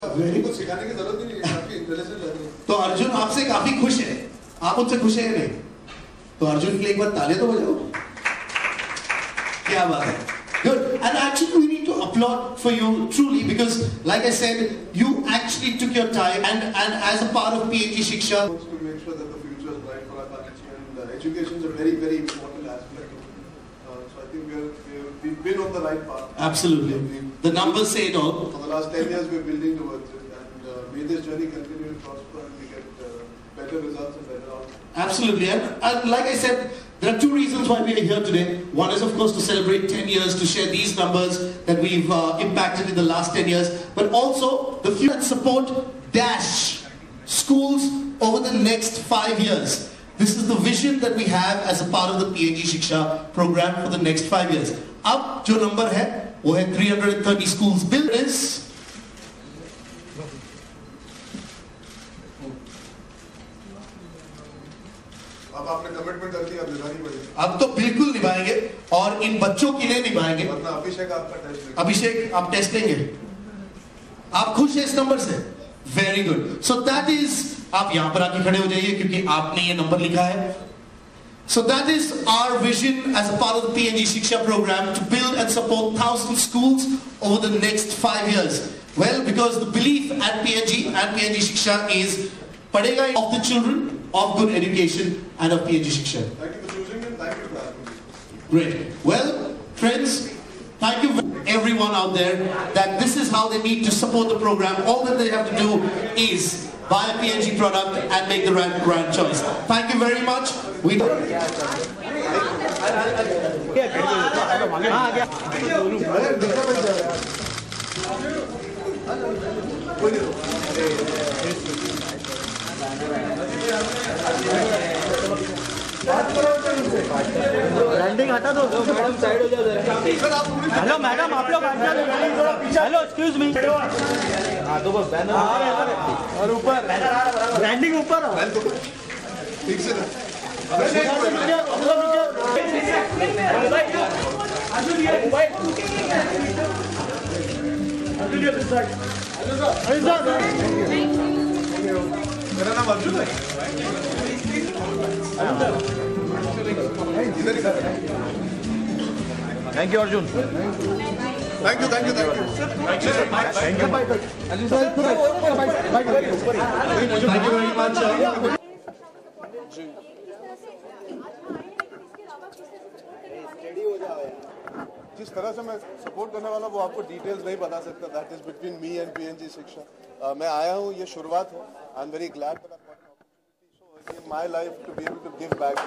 कुछ सिखाने की जरूरत ही नहीं है, काफी इंटेलिजेंट लग रहे हैं। तो अर्जुन आपसे काफी खुश है, आप उनसे खुश है नहीं? तो अर्जुन के लिए एक बार तालियां तो बजाओ। क्या बात है, good. And actually we need to applaud for you truly, because like I said, you actually took your time and as a part of PNG Shiksha To make sure that the future is bright for our country, and education is a very, very important aspect. So I think we've been on the right path. Absolutely. The numbers say it all. For the last 10 years we're building towards it, and may this journey continue to prosper and we get better results and better outcomes. Absolutely. And like I said, there are two reasons why we are here today. One is, of course, to celebrate 10 years, to share these numbers that we've impacted in the last 10 years, but also the future and support Dash schools over the next 5 years. This is the vision that we have as a part of the PNG Shiksha program for the next 5 years. Ab jo number hai, wo hai 330 schools. Bill is अब आपने commitment कर दिया, अब निभानी पड़ेगी। अब तो बिल्कुल निभाएंगे और इन बच्चों के लिए निभाएंगे। वरना अभिषेक आपका टेस्ट लेंगे। अभिषेक आप टेस्ट लेंगे? आप खुश हैं इस नंबर से? Very good. So that is, आप यहां पर आके खड़े हो जाइए क्योंकि आपने ये नंबर लिखा है। So that is our vision as a part of the PNG Shiksha program, to build and support 1,000 schools over the next 5 years. Well, because the belief at PNG and PNG Shiksha is padega of the children, of good education and of PNG Shiksha. Thank you for choosing me, thank you for having me. Great. Well, friends, thank you everyone out there that this is how they need to support the program. All that they have to do is buy a PNG product and make the right choice. Thank you very much. We branding हटा दो madam, side हो जाओ जरा। Hello madam, आप लोग हटा दो, hello excuse me. हाँ तो बस बैनर और ऊपर ब्रांडिंग ऊपर ठीक से मेरा नाम अर्जुन है। Thank you Arjun. Thank you thank you thank you thank you very much. जिस तरह से मैं सपोर्ट करने वाला वो आपको डिटेल्स नहीं बता सकता। That is between me and PNG Shiksha. मैं आया हूँ, ये शुरुआत है। I am very glad that I got an opportunity in my life to be able to give back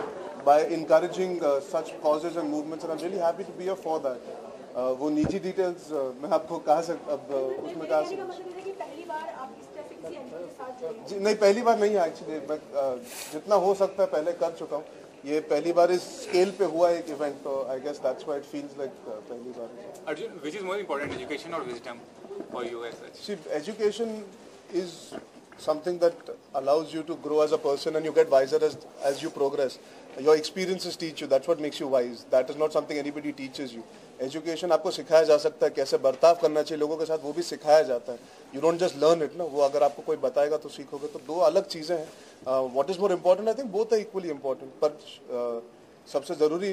by encouraging such causes and movements, and I am really happy to be here for that. वो निजी details मैं आपको कहा उसमें कहा जी नहीं, पहली बार नहीं है एक्चुअली। मैं जितना हो सकता है पहले कर चुका हूँ। ये पहली बार इस स्केल पे हुआ एक इवेंट, तो I guess that's why it feels like पहली बार। Arjun, which is more important, education or wisdom for you as such? See, education is something that allows you to grow as a person, and you get wiser as you progress. Your experiences teach you. That's what makes you wise. That is not something anybody teaches you. Education आपको सिखाया जा सकता है, कैसे बर्ताव करना चाहिए लोगों के साथ, वो भी सिखाया जाता है। You don't just learn it, ना, वो अगर आपको कोई बताएगा तो सीखोगे। तो दो अलग चीज़ें हैं। What is more important? I think both are equally important. पर सबसे ज़रूरी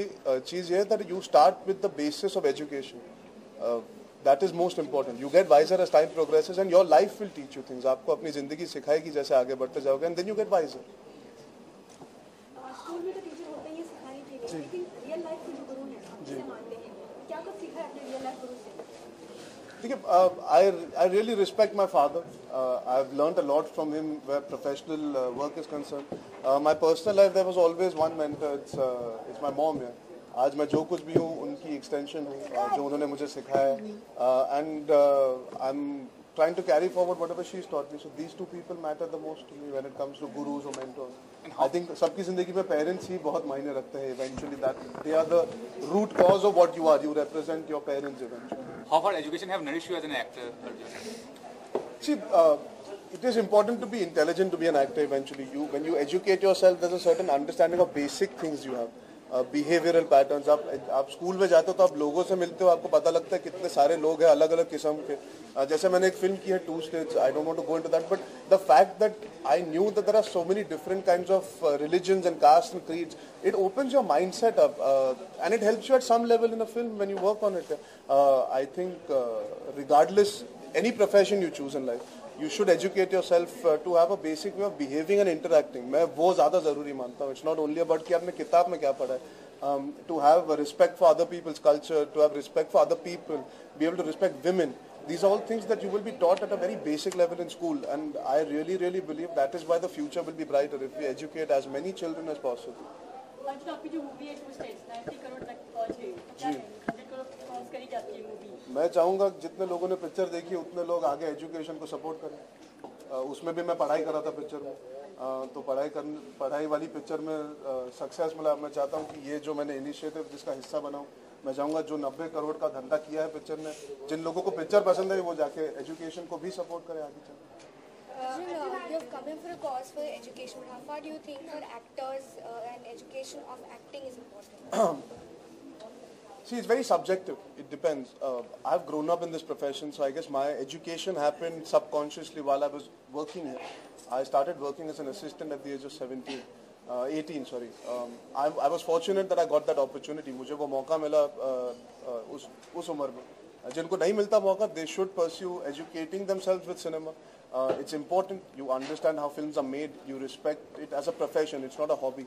चीज़ ये है that you start with the basis of education. That is most important. You get wiser as time progresses, and your life will teach you things. आपको अपनी ज़िंदगी सिखाएगी जैसे आगे बढ़ते जाओगे, and then you get wiser. School में तो teacher होते हैं ये सिखाने के लिए, लेकिन रियल लाइफ के जो गुरु हैं आप किसे मानते हैं? क्या कुछ सीखा है अपने रियल लाइफ गुरु से? देखिए, I really respect my father. I've learned a lot from him where professional work is concerned. My personal life, there was always one mentor. It's my mom. Yeah. आज मैं जो कुछ भी हूँ उनकी एक्सटेंशन हूँ, जो उन्होंने मुझे सिखाया है, and I'm trying to carry forward whatever she's taught me. So these two people matter the most to me when it comes to gurus or mentors. I think सबकी जिंदगी में parents ही बहुत मायने रखते हैं. Eventually, that they are the root cause of what you are. You represent your parents eventually. How far education have nourished you as an actor, Arjun? See, it is important to be intelligent to be an actor eventually. When you educate yourself, there's a certain understanding of basic things you have. Behavioural patterns. आप school में जाते हो तो आप लोगों से मिलते हो, आपको पता लगता है कितने सारे लोग हैं अलग अलग किस्म के. जैसे मैंने एक फिल्म की है 2 States, I don't want to go into that, but the fact that I knew that there are so many different kinds of religions and caste and creeds, it opens your mindset up, and it helps you at some level in a film when you work on it. I think regardless any profession you choose in life, you should educate yourself to have a basic way of behaving and interacting. मैं वो ज़्यादा ज़रूरी मानता हूँ. It's not only about कि आपने किताब में क्या पढ़ा है. To have a respect for other people's culture, to have respect for other people, be able to respect women. These are all things that you will be taught at a very basic level in school, and I really, really believe that is why the future will be brighter if we educate as many children as possible. Arjun, आपकी जो movie है 2 States 90 crore तक पहुंच गई, क्या 100 crore cross करी जाती है मूवी? मैं चाहूँगा जितने लोगों ने पिक्चर देखी उतने लोग आगे एजुकेशन को सपोर्ट करें. उसमें भी मैं पढ़ाई कर रहा था पिक्चर में, तो पढ़ाई वाली पिक्चर में सक्सेस मिला. मैं चाहता हूँ कि ये जो मैंने इनिशिएटिव जिसका हिस्सा बनाऊँ, मैं चाहूँगा जो 90 करोड़ का धंधा किया है पिक्चर ने, जिन लोगों को पिक्चर पसंद है वो जाके एजुकेशन को भी सपोर्ट करें आगे चल. You have come in for a cause for education, but how far do you think for actors and education of acting is important? See, it's very subjective. It depends. I've grown up in this profession, so I guess my education happened subconsciously while I was working here. I started working as an assistant at the age of 18, sorry. I was fortunate that I got that opportunity. मुझे वो मौका मिला उस उम्र में. जिनको नहीं मिलता मौका, they should pursue educating themselves with cinema. It's important. You understand how films are made. You respect it as a profession. It's not a hobby.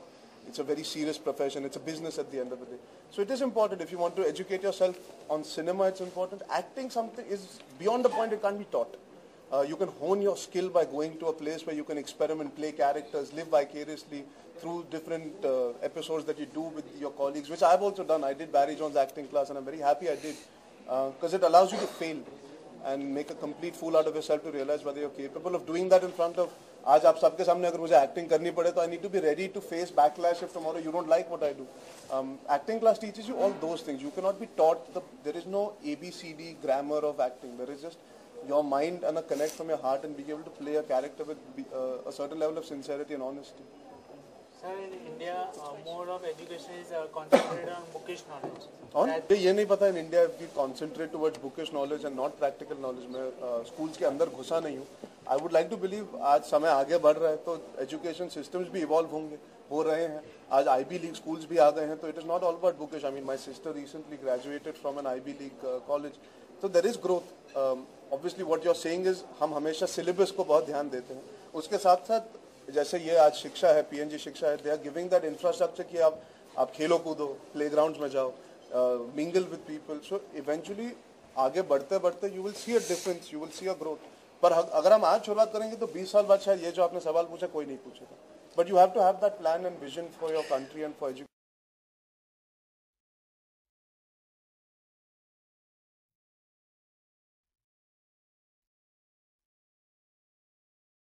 It's a very serious profession. It's a business at the end of the day. So it is important. If you want to educate yourself on cinema, it's important. Acting something is beyond the point. It can't be taught. You can hone your skill by going to a place where you can experiment, play characters, live vicariously through different episodes that you do with your colleagues, which I've also done. I did Barry Jones acting class, and I'm very happy I did, because it allows you to fail and make a complete fool out of yourself to realize whether you're capable of doing that in front of. आज आप सबके सामने अगर मुझे acting करनी पड़े तो I need to be ready to face backlash if tomorrow you don't like what I do. Acting class teaches you all those things. You cannot be taught. There is no ABCD grammar of acting. There is just your mind and a connect from your heart and being able to play a character with a certain level of sincerity and honesty. Sir, in India, more of education is concentrated on bookish knowledge. और ये नहीं पता in India if we concentrate towards bookish knowledge and not practical knowledge. मैं schools के अंदर घुसा नहीं हूँ. I would like to believe आज समय आगे बढ़ रहा है तो education systems भी evolve हो रहे हैं. आज IB League schools भी आ गए हैं तो it is not all about bookish. I mean, my sister recently graduated from an IB League college. So there is growth. Obviously what you're saying is हम हमेशा syllabus को बहुत ध्यान देते हैं. उसके साथ साथ जैसे ये आज शिक्षा है, PNG शिक्षा है, they are giving that infrastructure कि आप खेलो कूदो, playgrounds में जाओ, mingle with people. So eventually आगे बढ़ते बढ़ते you will see a difference, you will see a growth. पर अगर हम आज शुरुआत करेंगे तो 20 साल बाद शायद ये जो आपने सवाल पूछा कोई नहीं पूछेगा. But you have to have that plan and vision for your country and for education.